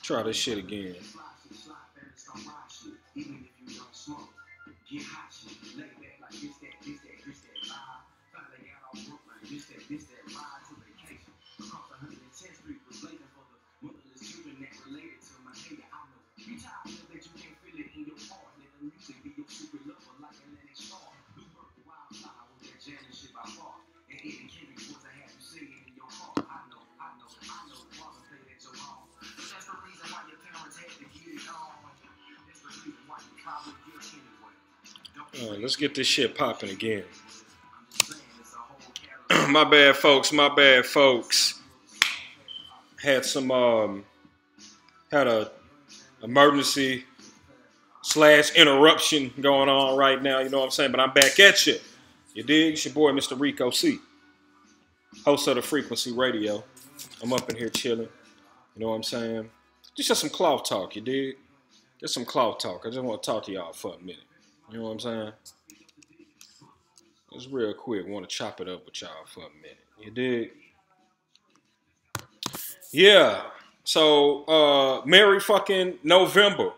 Try this shit again. Let's get this shit popping again. My bad, folks. My bad, folks. Had some had a emergency / interruption going on right now. You know what I'm saying? But I'm back at you. You dig? It's your boy, Mr. Rico C, host of the Frequency Radio. I'm up in here chilling. You know what I'm saying? Just some cloth talk. You dig? Just some cloth talk. I just want to talk to y'all for a minute. You know what I'm saying? Just real quick, want to chop it up with y'all for a minute. You dig? Yeah. So, Merry fucking November.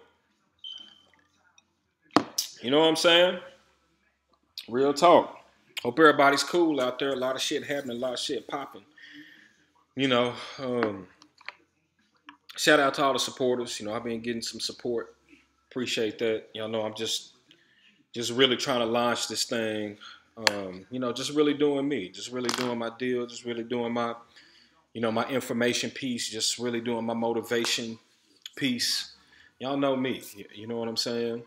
You know what I'm saying? Real talk. Hope everybody's cool out there. A lot of shit happening, a lot of shit popping. You know, shout out to all the supporters. You know, I've been getting some support. Appreciate that. Y'all know I'm just really trying to launch this thing. You know, just really doing me, just really doing my deal, just really doing my, you know, my information piece, just really doing my motivation piece. Y'all know me, you know what I'm saying?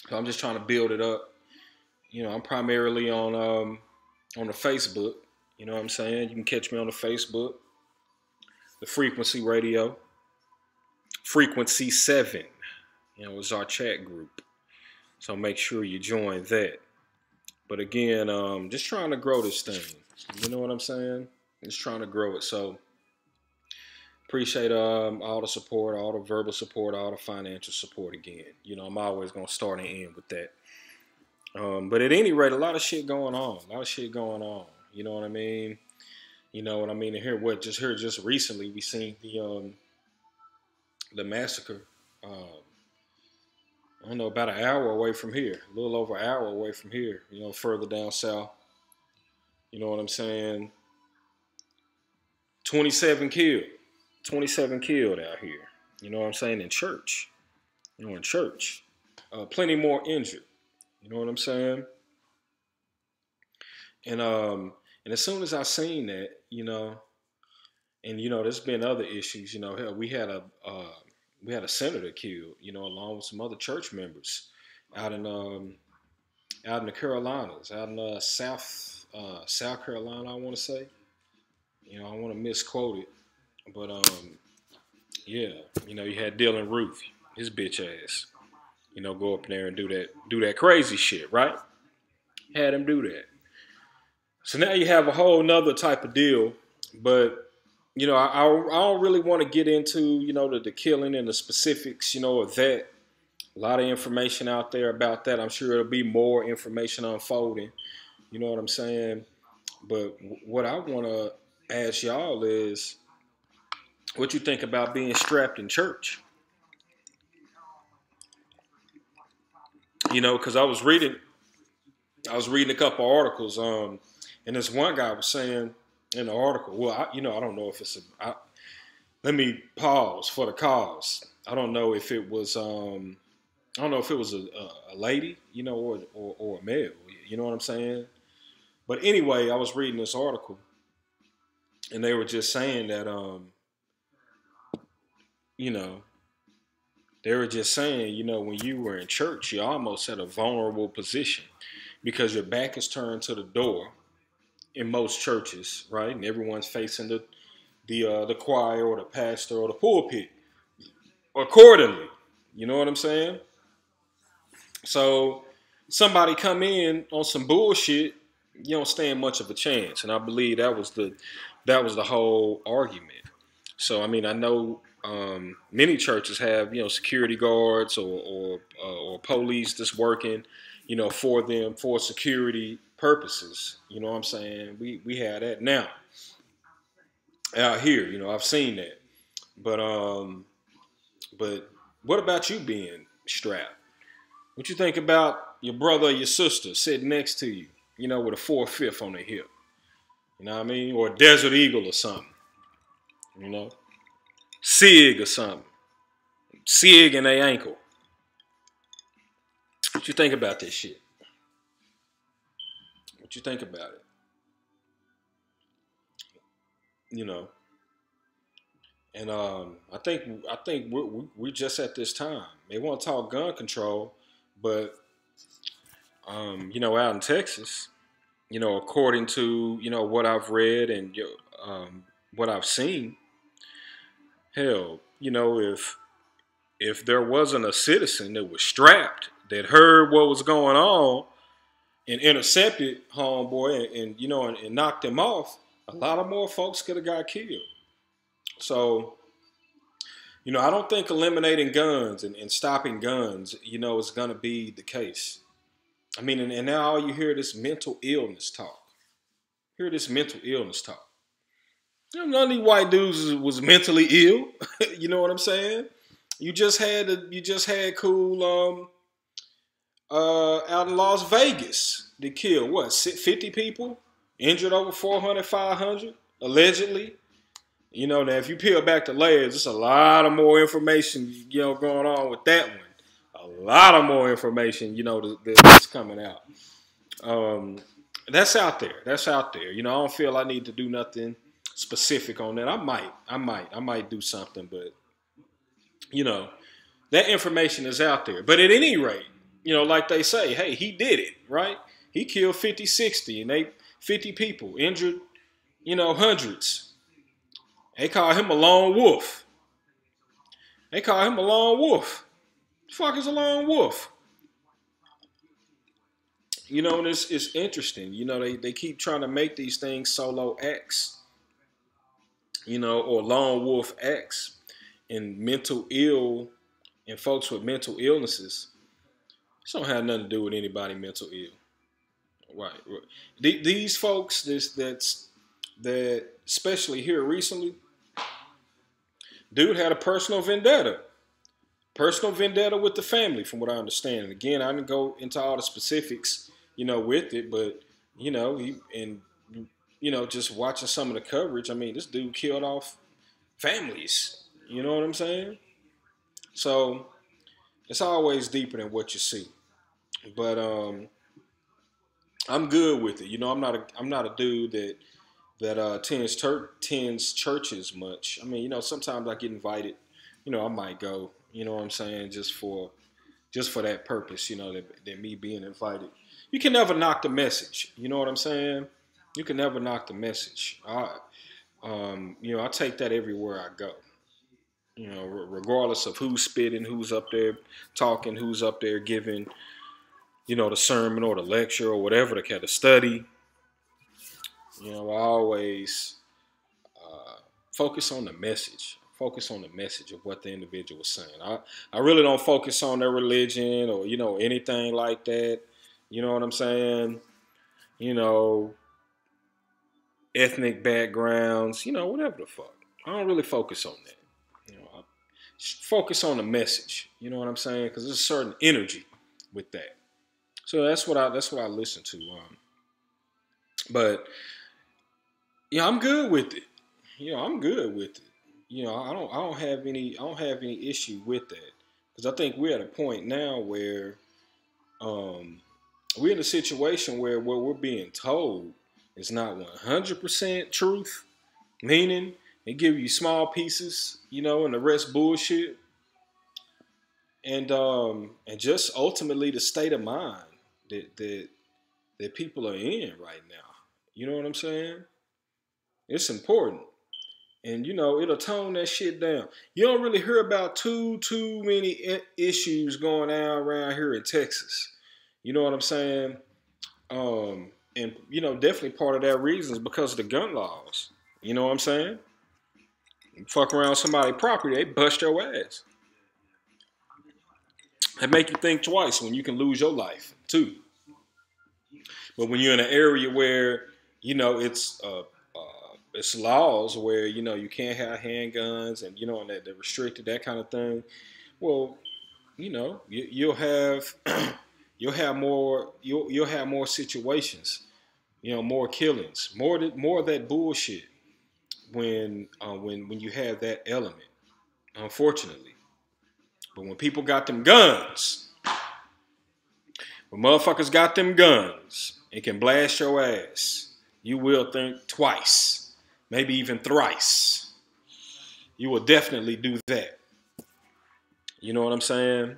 So I'm just trying to build it up. You know, I'm primarily on the Facebook. You know what I'm saying? You can catch me on the Facebook, the Frequency Radio, Frequency 7. You know, it's our chat group. So make sure you join that. But again, just trying to grow this thing. You know what I'm saying? Just trying to grow it. So appreciate all the support, all the verbal support, all the financial support again. You know, I'm always going to start and end with that. But at any rate, a lot of shit going on. A lot of shit going on. You know what I mean? You know what I mean? And here just recently, we seen the massacre. I don't know, about an hour away from here, a little over an hour away from here, you know, further down south. You know what I'm saying? 27 killed. 27 killed out here. You know what I'm saying? In church. You know, in church. Plenty more injured. You know what I'm saying? And as soon as I seen that, you know, and you know, there's been other issues. You know, hell, we had a senator killed, you know, along with some other church members out in the Carolinas, out in South Carolina, I want to say. You know, I want to misquote it, but yeah, you know, you had Dylan Roof, his bitch ass, you know, go up there and do that crazy shit, right? Had him do that. So now you have a whole nother type of deal, but you know, I don't really want to get into, you know, the killing and the specifics, you know, of that. A lot of information out there about that. I'm sure there'll be more information unfolding. You know what I'm saying? But what I want to ask y'all is, what you think about being strapped in church? You know, because I was reading a couple articles, and this one guy was saying in the article, well, I don't know if it's let me pause for the cause. I don't know if it was a lady, you know, or a male. You know what I'm saying? But anyway, I was reading this article, and they were just saying that, you know, they were just saying, you know, when you were in church, you're almost at a vulnerable position because your back is turned to the door in most churches, right? And everyone's facing the choir or the pastor or the pulpit accordingly. You know what I'm saying? So somebody come in on some bullshit, you don't stand much of a chance. And I believe that was the whole argument. So I mean, I know many churches have, you know, security guards or police that's working, you know, for them for security purposes. You know what I'm saying? We have that now out here. You know, I've seen that, but But what about you being strapped? What you think about your brother or your sister sitting next to you, with a 4.5 on their hip? You know what I mean? Or a Desert Eagle or something, you know? SIG or something. SIG in their ankle. What you think about this shit? What you think about it? You know? And I think we're just at this time. They want to talk gun control, but out in Texas, according to what I've read and what I've seen, hell, if there wasn't a citizen that was strapped that heard what was going on and intercepted homeboy and knocked him off, a lot of more folks could have got killed. So, I don't think eliminating guns and stopping guns, is going to be the case. I mean, and now all you hear this mental illness talk. Hear this mental illness talk. None of these white dudes was mentally ill. You know what I'm saying? You just had cool out in Las Vegas. They killed what, 50 people, injured over 400, 500 allegedly. Now if you peel back the layers, there's a lot of more information going on with that one. A lot of more information that's coming out. That's out there. I don't feel I need to do nothing specific on that. I might do something, but that information is out there. But at any rate, like they say, hey, he did it, right? He killed 50, 60, and 50 people, injured, hundreds. They call him a lone wolf. The fuck is a lone wolf? And it's interesting. They keep trying to make these things solo acts, or lone wolf acts, and mental ill, and folks with mental illnesses. This don't have nothing to do with anybody mental ill. Right. These folks, that especially here recently, dude had a personal vendetta. Personal vendetta with the family, from what I understand. And again, I didn't go into all the specifics, with it, but just watching some of the coverage, I mean, this dude killed off families. You know what I'm saying? So it's always deeper than what you see. But I'm good with it. I'm not a dude that tends churches much. I mean, sometimes I get invited. I might go. You know what I'm saying? Just for that purpose. That me being invited. You can never knock the message. You know what I'm saying? You can never knock the message. I take that everywhere I go. Regardless of who's spitting, who's up there talking, who's up there giving, the sermon or the lecture or whatever the kind of study. I always focus on the message. Focus on the message of what the individual is saying. I really don't focus on their religion or, anything like that. You know what I'm saying? Ethnic backgrounds, whatever the fuck. I don't really focus on that. I focus on the message. You know what I'm saying? Because there's a certain energy with that. So that's what I listen to. But I'm good with it. I'm good with it. I don't have any issue with that, because I think we're at a point now where we're in a situation where what we're being told is not 100% truth, meaning they give you small pieces, and the rest bullshit, and just ultimately the state of mind that people are in right now. You know what I'm saying? It's important. And, it'll tone that shit down. You don't really hear about too many issues going on around here in Texas. You know what I'm saying? And, definitely part of that reason is because of the gun laws. You know what I'm saying? You fuck around somebody's property, they bust your ass. They make you think twice when you can lose your life, too. But when you're in an area where, it's it's laws where you can't have handguns and and that they're restricted, that kind of thing. Well, you'll have you'll have more you'll have more situations, more killings, more of that bullshit when you have that element. Unfortunately, but when people got them guns, when motherfuckers got them guns and can blast your ass, you will think twice, maybe even thrice. You will definitely do that. You know what I'm saying?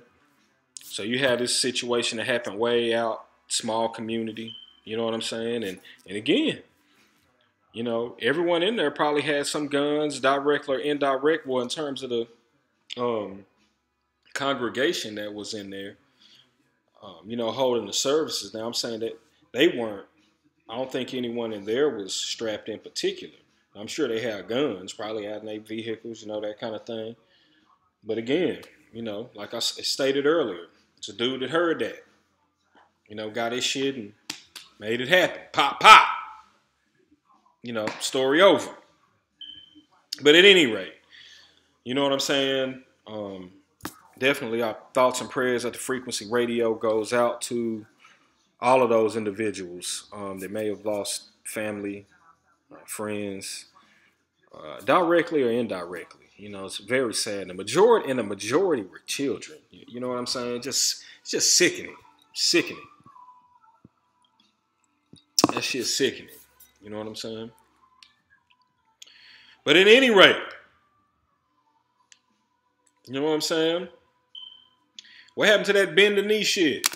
So you have this situation that happened way out, small community. You know what I'm saying? And again, everyone in there probably had some guns, direct or indirect. Well, in terms of the um, congregation that was in there, holding the services. Now I'm saying that they weren't. I don't think anyone in there was strapped in particular. I'm sure they had guns, probably had in their vehicles, that kind of thing. But again, like I stated earlier, it's a dude that heard that, got his shit and made it happen. Pop, pop. Story over. But at any rate, you know what I'm saying? Definitely our thoughts and prayers at the Frequency Radio goes out to all of those individuals that may have lost family, friends, directly or indirectly. It's very sad. The majority were children. You know what I'm saying? It's just sickening. Sickening. That shit's sickening. You know what I'm saying? But at any rate, you know what I'm saying? What happened to that bend the knee shit?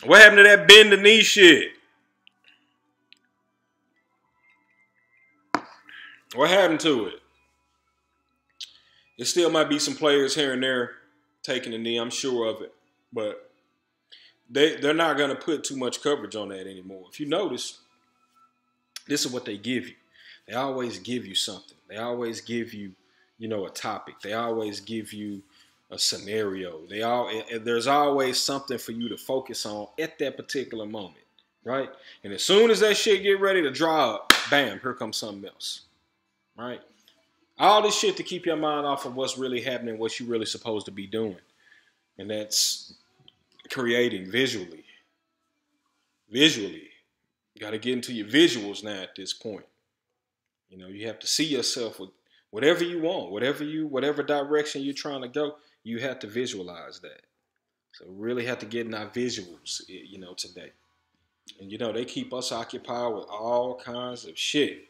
What happened to that bend the knee shit? What happened to it? There still might be some players here and there taking the knee, I'm sure of it. But they're not going to put too much coverage on that anymore. If you notice, this is what they give you. They always give you something. They always give you, a topic. They always give you a scenario. There's always something for you to focus on at that particular moment, right? And as soon as that shit get ready to draw up, bam, here comes something else, right? All this shit to keep your mind off of what's really happening, what you're really supposed to be doing. And that's creating visually. Visually. You got to get into your visuals now at this point. You have to see yourself with whatever you want, whatever direction you're trying to go, you have to visualize that. So we really have to get in our visuals, today. And, they keep us occupied with all kinds of shit.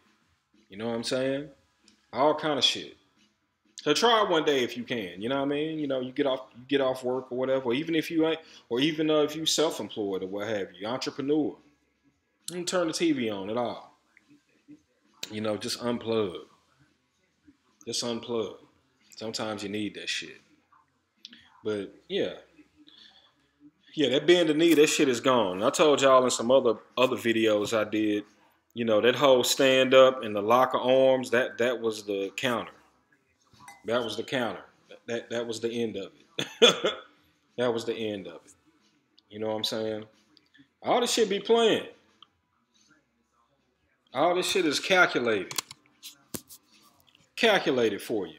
You know what I'm saying? All kind of shit. So try it one day if you can. You know what I mean? You get off work or whatever, or even if you ain't, or even if you self-employed or what have you, entrepreneur. You can turn the TV on at all. Just unplug. Just unplug. Sometimes you need that shit. But yeah. Yeah, that bend the knee, that shit is gone. I told y'all in some other videos I did, that whole stand up and the lock of arms, that was the counter. That was the counter. That was the end of it. That was the end of it. You know what I'm saying? All this shit be playing. All this shit is calculated. Calculated for you.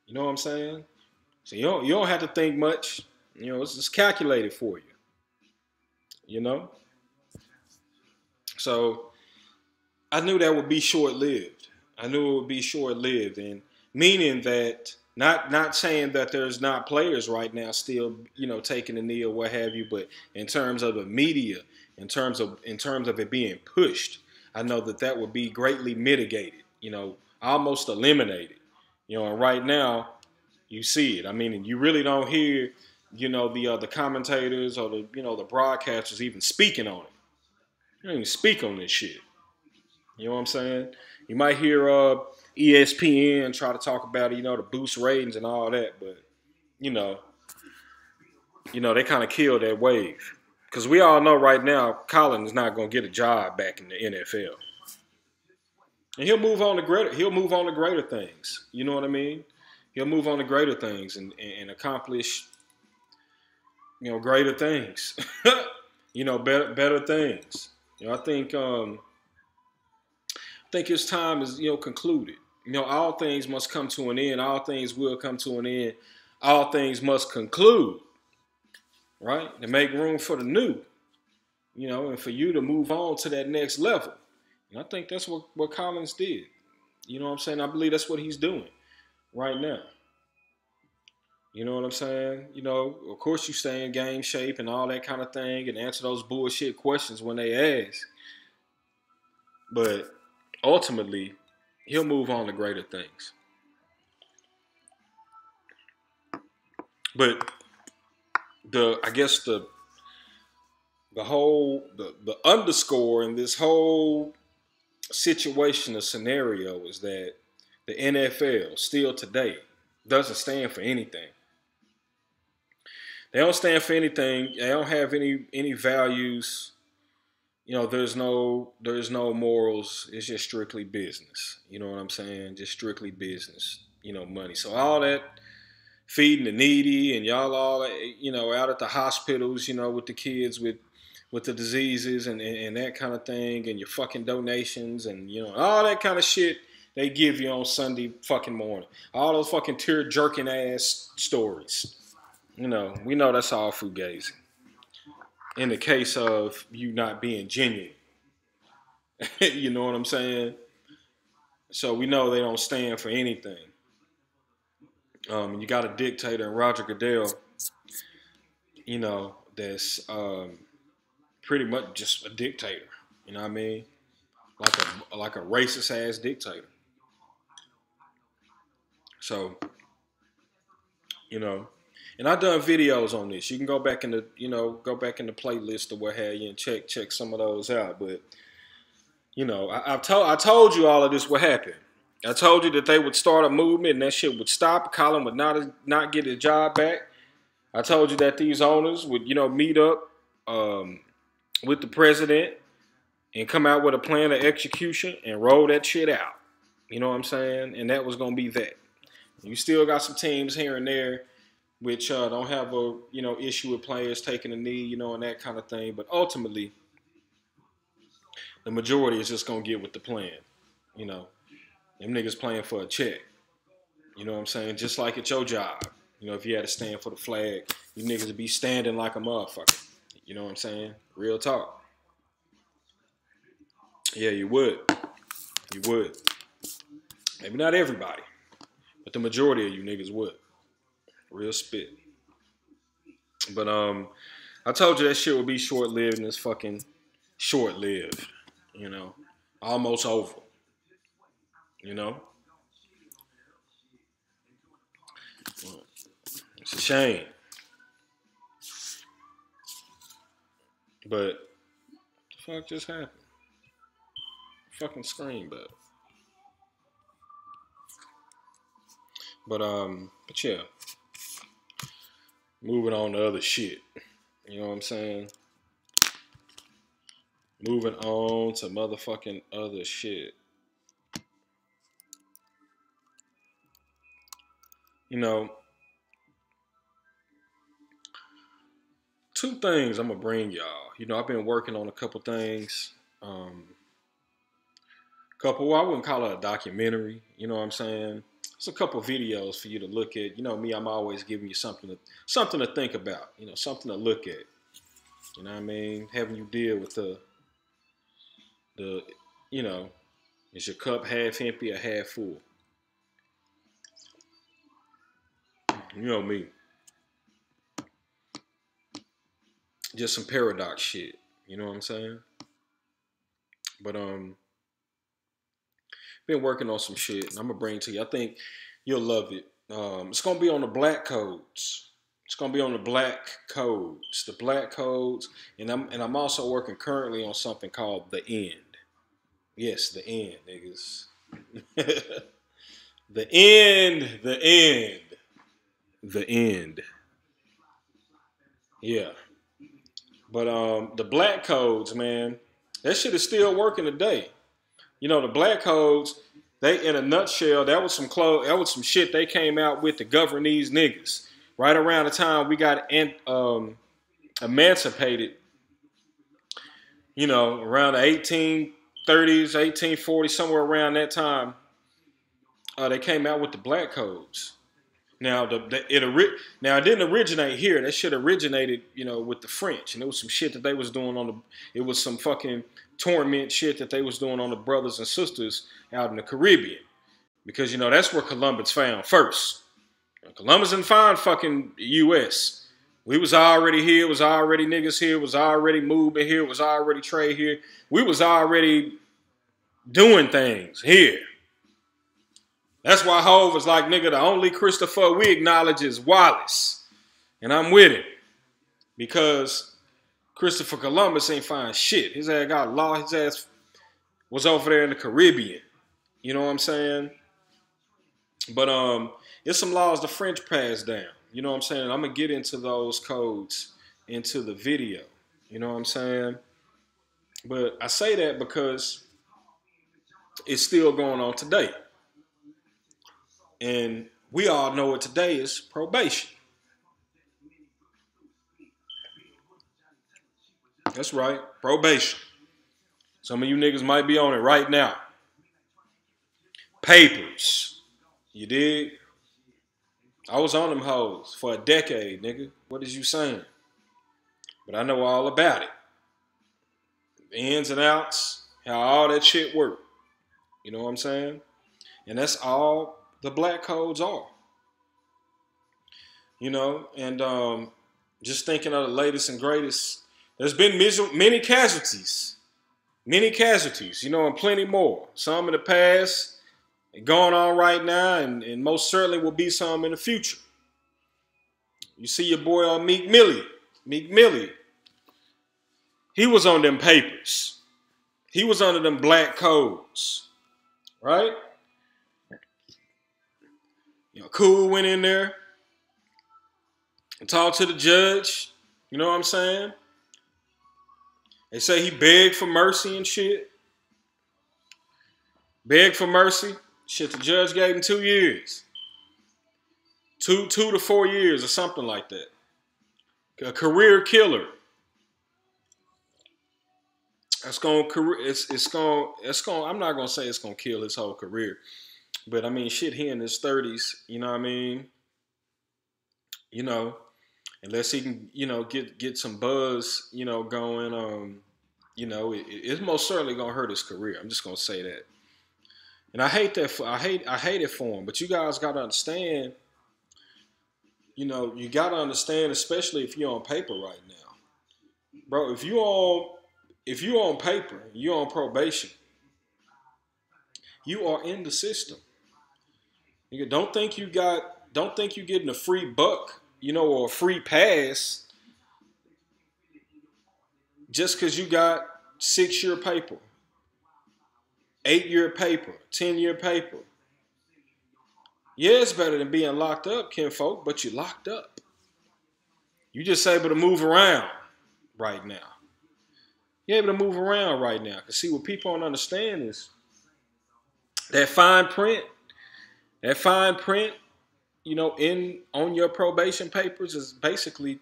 You know what I'm saying? So you don't have to think much. It's just calculated for you. So I knew that would be short-lived. I knew it would be short-lived, and meaning that not saying that there's not players right now still, taking the knee or what have you, but in terms of the media, in terms of it being pushed, I know that would be greatly mitigated, almost eliminated. And right now you see it. I mean, you really don't hear, the commentators or the broadcasters even speaking on it. You don't even speak on this shit. You know what I'm saying? You might hear ESPN try to talk about it, to boost ratings and all that, but they kind of killed that wave. Because we all know right now, Colin is not going to get a job back in the NFL. And he'll move on to greater things. You know what I mean? He'll move on to greater things and accomplish, greater things. Better things. I think his time is concluded. All things must come to an end. All things will come to an end. All things must conclude, right? To make room for the new, and for you to move on to that next level. And I think that's what Collins did. You know what I'm saying? I believe that's what he's doing right now. You know what I'm saying? Of course you stay in game shape and all that kind of thing and answer those bullshit questions when they ask. But ultimately, he'll move on to greater things. But I guess the underscore in this whole situation or scenario is that the NFL still today doesn't stand for anything. They don't stand for anything. They don't have any values. There's no morals. It's just strictly business. You know what I'm saying? Just strictly business. Money. So all that feeding the needy and y'all all out at the hospitals, with the kids with the diseases and that kind of thing, and your fucking donations and all that kind of shit they give you on Sunday fucking morning. All those fucking tear jerking ass stories. We know that's all fugazi. In the case of you not being genuine. You know what I'm saying? So we know they don't stand for anything. You got a dictator in Roger Goodell, that's pretty much just a dictator. You know what I mean? Like a racist ass dictator. So, and I've done videos on this. You can go back in the playlist or what have you and check some of those out. But I told you all of this would happen. I told you that they would start a movement and that shit would stop. Colin would not get his job back. I told you that these owners would meet up with the president and come out with a plan of execution and roll that shit out. You know what I'm saying? And that was gonna be that. You still got some teams here and there which don't have a issue with players taking a knee, and that kind of thing. But ultimately, the majority is just gonna get with the plan. Them niggas playing for a check. You know what I'm saying? Just like at your job. If you had to stand for the flag, you niggas would be standing like a motherfucker. You know what I'm saying? Real talk. Yeah, you would. You would. Maybe not everybody, but the majority of you niggas would. Real spit. But I told you that shit would be short-lived, and it's fucking short-lived. Almost over. It's a shame. But the fuck just happened? Fucking scream, but yeah. Moving on to other shit. You know what I'm saying? Moving on to motherfucking other shit. Two things I'm gonna bring y'all. I've been working on a couple things. I wouldn't call it a documentary. You know what I'm saying? It's a couple videos for you to look at. Me, I'm always giving you something to think about. Something to look at. You know what I mean? Having you deal with the is your cup half empty or half full? You know me. Just some paradox shit. You know what I'm saying? But been working on some shit, and I'm gonna bring it to you. I think you'll love it. It's gonna be on the Black Codes. It's gonna be on the Black Codes. The Black Codes, and I'm also working currently on something called The End. Yes, the end, niggas. The end. The end. The end. Yeah. But the Black Codes, man, that shit is still working today. The Black Codes, they, in a nutshell, that was some shit they came out with to govern these niggas. Right around the time we got emancipated, around the 1830s, 1840s, somewhere around that time, they came out with the black codes. Now, it didn't originate here. That shit originated, with the French, and it was some shit that they was doing it was some fucking torment shit that they was doing on the brothers and sisters out in the Caribbean, because that's where Columbus found first. Columbus didn't find fucking U.S. We was already here. Was already niggas here. Was already moving here. Was already trade here. We was already doing things here. That's why Hov was like, nigga, the only Christopher we acknowledge is Wallace. And I'm with it. Because Christopher Columbus ain't find shit. His ass got lost. His ass was over there in the Caribbean. You know what I'm saying? But there's some laws the French passed down. You know what I'm saying? I'm going to get into those codes into the video. You know what I'm saying? But I say that because it's still going on today. And we all know what today is: probation. That's right, probation. Some of you niggas might be on it right now. Papers. You dig? I was on them hoes for a decade, nigga. What is you saying? But I know all about it. The ins and outs, how all that shit work. You know what I'm saying? And that's all the black codes are. And just thinking of the latest and greatest, there's been many casualties. Many casualties, and plenty more. Some in the past, going on right now, and most certainly will be some in the future. You see your boy on Meek Millie. He was on them papers. He was under them black codes. Right? Cool went in there and talked to the judge. You know what I'm saying? They say he begged for mercy and shit. Begged for mercy. Shit, the judge gave him 2 years. 2 to 4 years or something like that. A career killer. I'm not gonna say it's gonna kill his whole career. But I mean, shit, he in his 30s, you know what I mean? Unless he can, get some buzz, going, it's most certainly gonna hurt his career. I'm just gonna say that. And I hate that. I hate it for him. But you guys gotta understand. You gotta understand, especially if you're on paper right now, bro. If you on paper, you're on probation. You are in the system. Nigga, don't think you getting a free buck, or a free pass just because you got 6-year paper, 8-year paper, 10-year paper. Yeah, it's better than being locked up, kinfolk, but you're locked up. You just able to move around right now. You're able to move around right now. Because see, what people don't understand is that fine print, on your probation papers is basically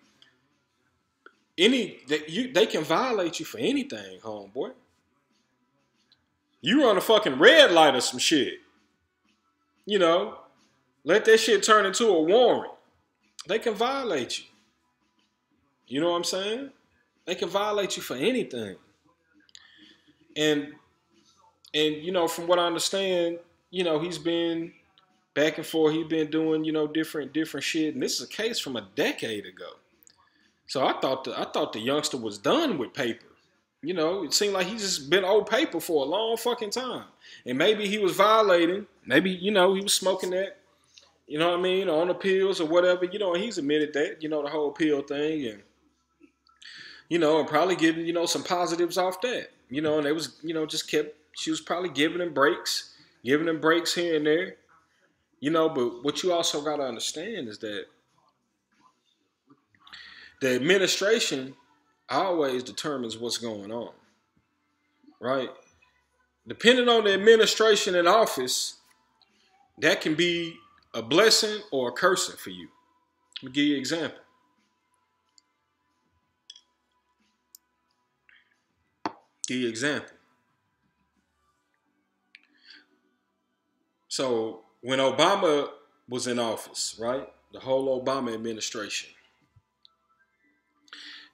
they can violate you for anything, homeboy. You run a fucking red light or some shit. Let that shit turn into a warrant. They can violate you. You know what I'm saying? They can violate you for anything. And from what I understand, he's been back and forth. He's been doing, different shit. And this is a case from a decade ago. So I thought the youngster was done with paper. It seemed like he's just been old paper for a long fucking time. And maybe he was violating. Maybe, he was smoking that, on the pills or whatever. And he's admitted that, the whole pill thing. And, and probably getting, some positives off that. And they was, she was probably giving him breaks here and there. But what you also got to understand is that the administration always determines what's going on, right? Depending on the administration in office, that can be a blessing or a cursing for you. Let me give you an example. Key example. So when Obama was in office, right, the whole Obama administration,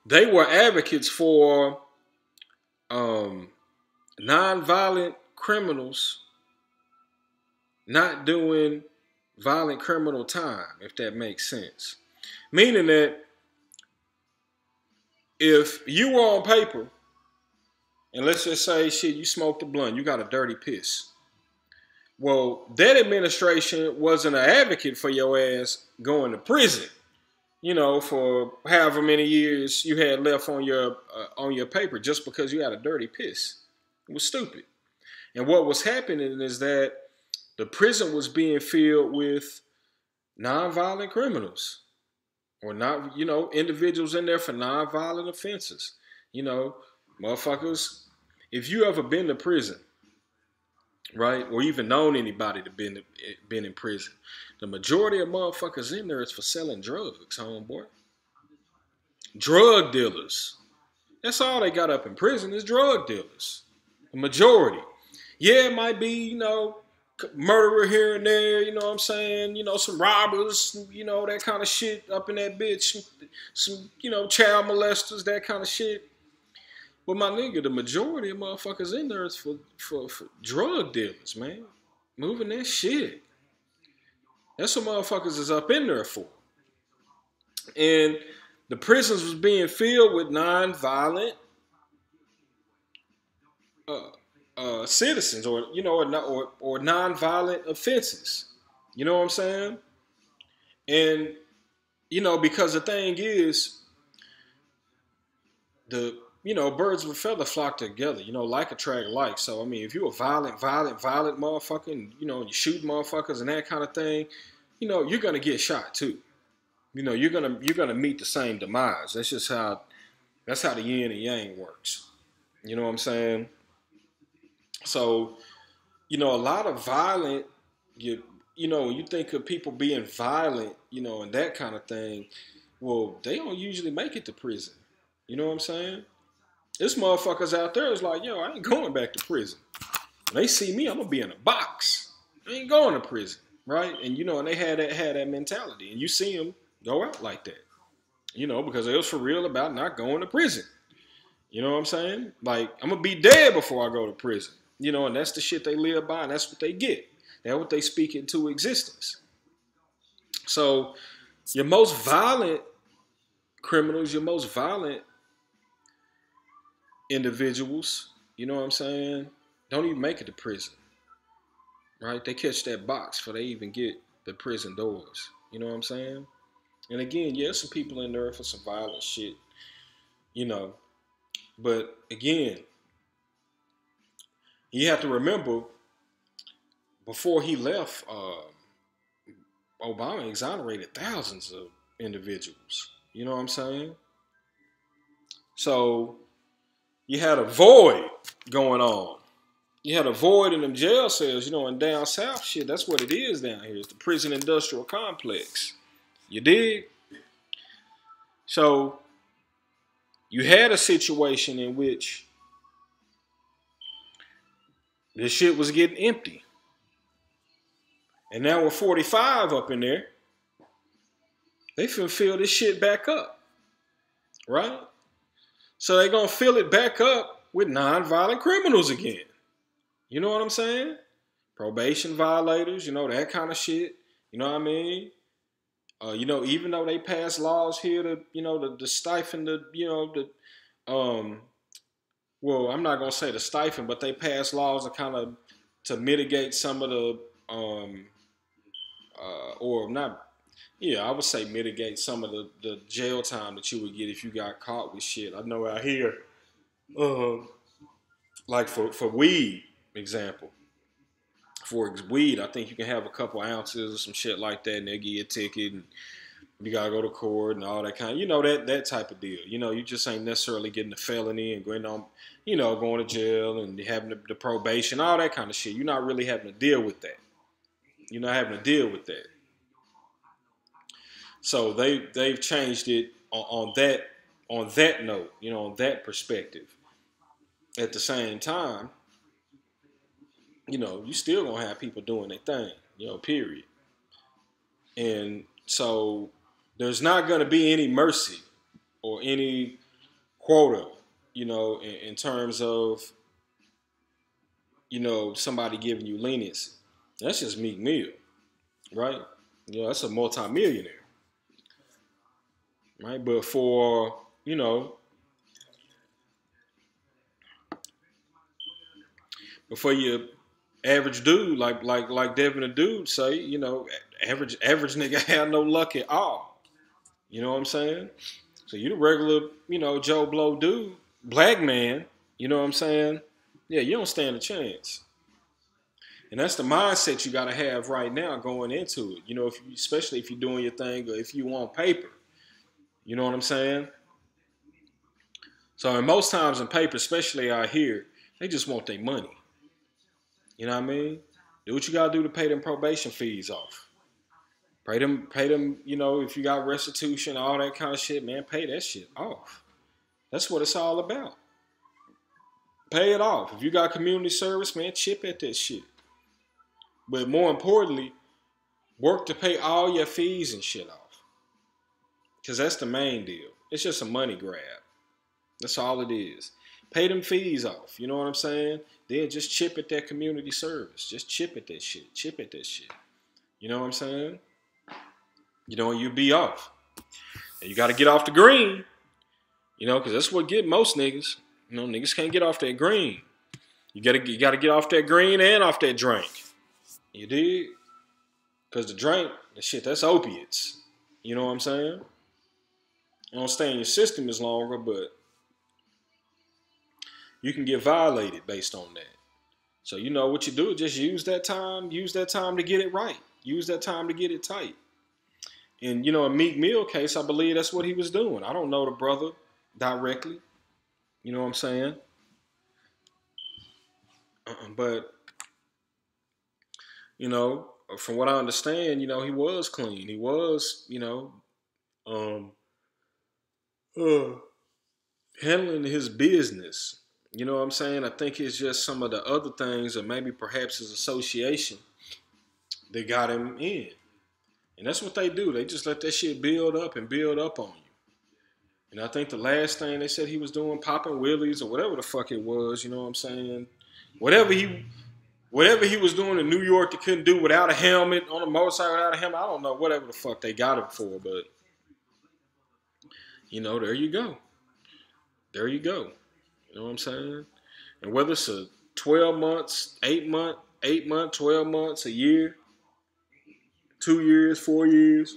they were advocates for um, nonviolent criminals not doing violent criminal time, if that makes sense. Meaning that if you were on paper, and let's just say, shit, you smoked a blunt, you got a dirty piss. Well, that administration wasn't an advocate for your ass going to prison, for however many years you had left on your paper just because you had a dirty piss. It was stupid. And what was happening is that the prison was being filled with nonviolent criminals or not, individuals in there for nonviolent offenses. Motherfuckers, if you ever been to prison, right, or even known anybody to been in prison, the majority of motherfuckers in there is for selling drugs, homeboy. Drug dealers. That's all they got up in prison is drug dealers. The majority. Yeah, it might be, murderer here and there, you know what I'm saying? Some robbers, that kind of shit up in that bitch. Some, child molesters, that kind of shit. But my nigga, the majority of motherfuckers in there is for drug dealers, man. Moving that shit. That's what motherfuckers is up in there for. And the prisons was being filled with non-violent citizens or non-violent offenses. You know what I'm saying? And, because the thing is, birds of a feather flock together, like attract like. So, I mean, if you're a violent motherfucker and, you shoot motherfuckers and that kind of thing, you're going to get shot too. You're gonna meet the same demise. That's how the yin and yang works. You know what I'm saying? So, a lot of violent, when you think of people being violent, and that kind of thing, well, they don't usually make it to prison. You know what I'm saying? This motherfuckers out there is like, yo, I ain't going back to prison. When they see me, I'm gonna be in a box. I ain't going to prison, right? And and they had that mentality, and you see them go out like that, because they was for real about not going to prison. You know what I'm saying? Like, I'm gonna be dead before I go to prison. And that's the shit they live by, and that's what they get. That's what they speak into existence. So, your most violent criminals, your most violent individuals, you know what I'm saying, don't even make it to prison, right? They catch that box before they even get the prison doors. You know what I'm saying? And again, yeah, some people in there for some violent shit, But again, you have to remember, before he left, Obama exonerated thousands of individuals. You know what I'm saying? So you had a void going on. You had a void in them jail cells, and down south, shit, that's what it is down here. It's the prison industrial complex. You dig? So you had a situation in which this shit was getting empty. And now with 45 up in there, they finna fill this shit back up. Right? So they gonna fill it back up with non-violent criminals again. You know what I'm saying? Probation violators, that kind of shit. You know what I mean? Even though they pass laws here to stifle well, I'm not gonna say the stifle, but they pass laws to kind of to mitigate some of the or not. Yeah, I would say mitigate some of the jail time that you would get if you got caught with shit. I know out here, like for weed, example. For weed, I think you can have a couple ounces or some shit like that, and they give you a ticket, and you gotta go to court and all that kind of, that type of deal. You just ain't necessarily getting a felony and going on, going to jail and having the probation, all that kind of shit. You're not really having to deal with that. You're not having to deal with that. So they've changed it on that note, on that perspective. at the same time, you still gonna have people doing their thing, period. And so there's not gonna be any mercy or any quota, in terms of, somebody giving you leniency. That's just Meek Mill, right? That's a multimillionaire, right? But for, before your average dude, like Devin the Dude say, average nigga have no luck at all. You know what I'm saying? So you the regular, Joe Blow dude, black man, you know what I'm saying? Yeah, you don't stand a chance. And that's the mindset you got to have right now going into it. Especially if you're doing your thing or if you want paper. You know what I'm saying? So, and most times in paper, especially out here, they just want their money. You know what I mean? Do what you got to do to pay them probation fees off. Pay them, if you got restitution, all that kind of shit, man, pay that shit off. That's what it's all about. Pay it off. If you got community service, man, chip at that shit. But more importantly, work to pay all your fees and shit off. Because that's the main deal. It's just a money grab. That's all it is. Pay them fees off. You know what I'm saying? Then just chip at that community service. Just chip at that shit. Chip at that shit. You know what I'm saying? And you be off. And you got to get off the green. Because that's what get most niggas. Niggas can't get off that green. You gotta get off that green and off that drink. You dig? Because the drink, the shit, that's opiates. You know what I'm saying? It don't stay in your system as longer, but you can get violated based on that. So what you do is just use that time to get it right. Use that time to get it tight. And in Meek Mill case, I believe that's what he was doing. I don't know the brother directly. You know what I'm saying? But from what I understand, he was clean. He was, handling his business. You know what I'm saying? I think it's just some of the other things, or maybe perhaps his association, that got him in. And that's what they do. They just let that shit build up and build up on you. And I think the last thing they said he was doing, popping willies or whatever the fuck it was, you know what I'm saying? Whatever he was doing in New York that couldn't do without a helmet, on a motorcycle without a helmet, I don't know, whatever the fuck they got him for, but, there you go. There you go. You know what I'm saying? And whether it's a 12 months, 8 month, 12 months, a year, 2 years, 4 years.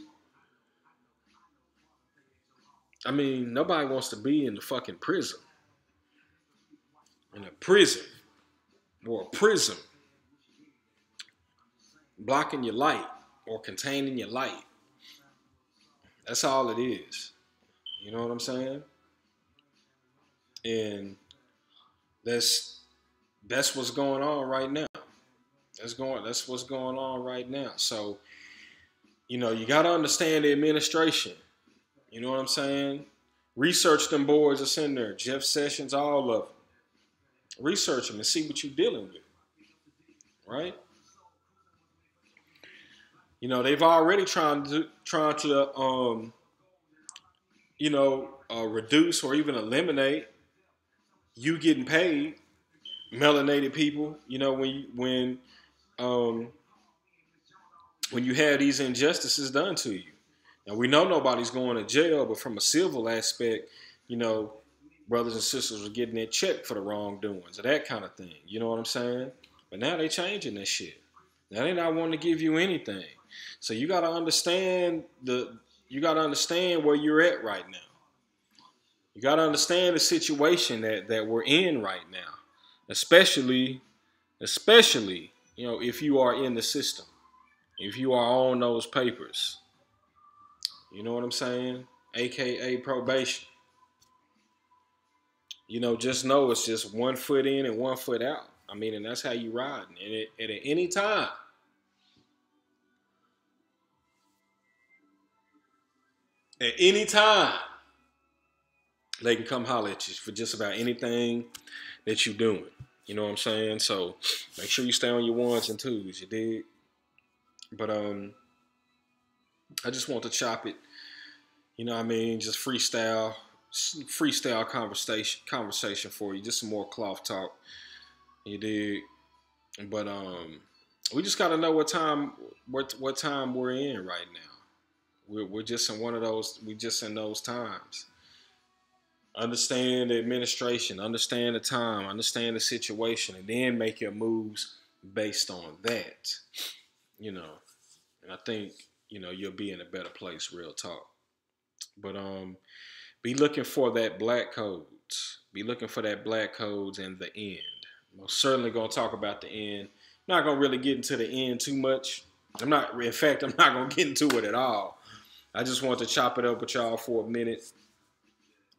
I mean, nobody wants to be in the fucking prison. In a prison. Or a prism. Blocking your light. Or containing your light. That's all it is. You know what I'm saying? And that's what's going on right now. That's what's going on right now. So, you got to understand the administration. You know what I'm saying? Research them boards that's in there. Jeff Sessions, all of them. Research them and see what you're dealing with. Right? They've already trying to reduce or even eliminate you getting paid, melanated people, when you have these injustices done to you. Now, we know nobody's going to jail, but from a civil aspect, brothers and sisters are getting that check for the wrongdoings or that kind of thing. You know what I'm saying? But now they changing that shit. Now they not wanting to give you anything. So you got to understand where you're at right now. You got to understand the situation that we're in right now, especially, if you are in the system, if you are on those papers. You know what I'm saying? AKA probation. Just know it's just 1 foot in and 1 foot out. I mean, and that's how you ride. And at any time, they can come holler at you for just about anything that you're doing. You know what I'm saying? So make sure you stay on your ones and twos. You dig? But I just want to chop it. You know what I mean? Just freestyle conversation for you. Just some more cloth talk. You dig? But we just got to know what time we're in right now. We're just in one of those. We just in those times. Understand the administration, understand the time, understand the situation, and then make your moves based on that. You know, and I think you'll be in a better place. Real talk. But be looking for that black codes. Be looking for that black codes in the end. Most certainly gonna talk about the end. Not gonna really get into the end too much. I'm not. In fact, I'm not gonna get into it at all. I just want to chop it up with y'all for a minute.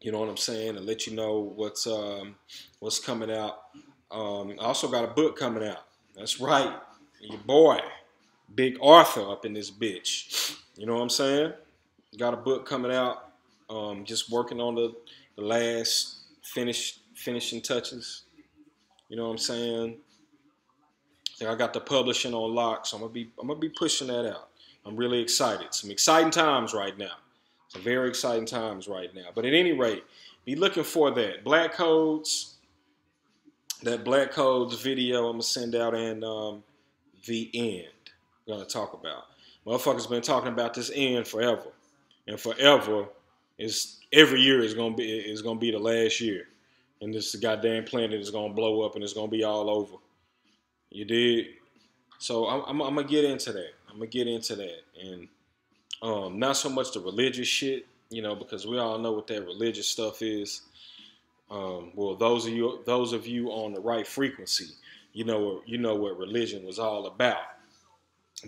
You know what I'm saying, and let you know what's coming out. I also got a book coming out. That's right, your boy, Big Arthur, up in this bitch. You know what I'm saying? Got a book coming out. Just working on the last finishing touches. You know what I'm saying? I got the publishing on lock, so I'm gonna be pushing that out. I'm really excited. Some exciting times right now. Some very exciting times right now. But at any rate, be looking for that Black Codes. That Black Codes video I'm gonna send out, and the end. We're gonna talk about. Motherfuckers been talking about this end forever, and forever is every year is gonna be the last year, and this goddamn planet is gonna blow up and it's gonna be all over. You did. So I'm gonna get into that. I'm gonna get into that, and not so much the religious shit, because we all know what that religious stuff is. Well, those of you on the right frequency, you know what religion was all about.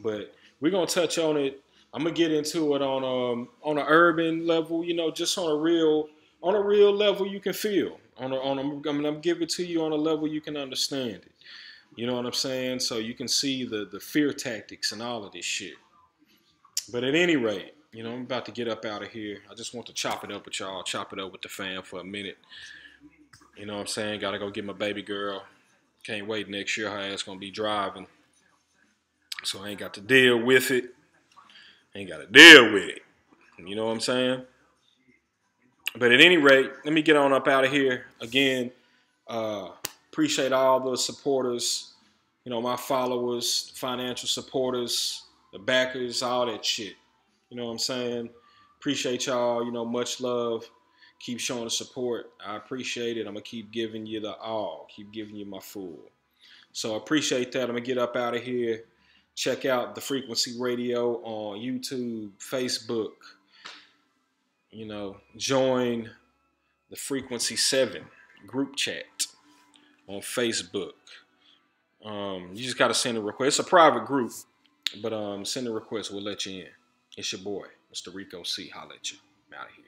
But we're gonna touch on it. I'm gonna get into it on an urban level, just on a real level you can feel. I'm gonna give it to you on a level you can understand it. You know what I'm saying? So you can see the fear tactics and all of this shit. But at any rate, I'm about to get up out of here. I just want to chop it up with y'all, chop it up with the fam for a minute. You know what I'm saying? Gotta go get my baby girl. Can't wait next year. Her ass gonna be driving. So I ain't got to deal with it. Ain't got to deal with it. You know what I'm saying? But at any rate, let me get on up out of here. Again, appreciate all the supporters, my followers, financial supporters, the backers, all that shit. You know what I'm saying? Appreciate y'all, much love. Keep showing the support. I appreciate it. I'm going to keep giving you the all. Keep giving you my full. So I appreciate that. I'm going to get up out of here. Check out The Frequency Radio on YouTube, Facebook. Join the Frequency 7 group chat on Facebook. You just got to send a request. It's a private group, but send a request. We'll let you in. It's your boy, Mr. Rico C. Holla at you. I'm out of here.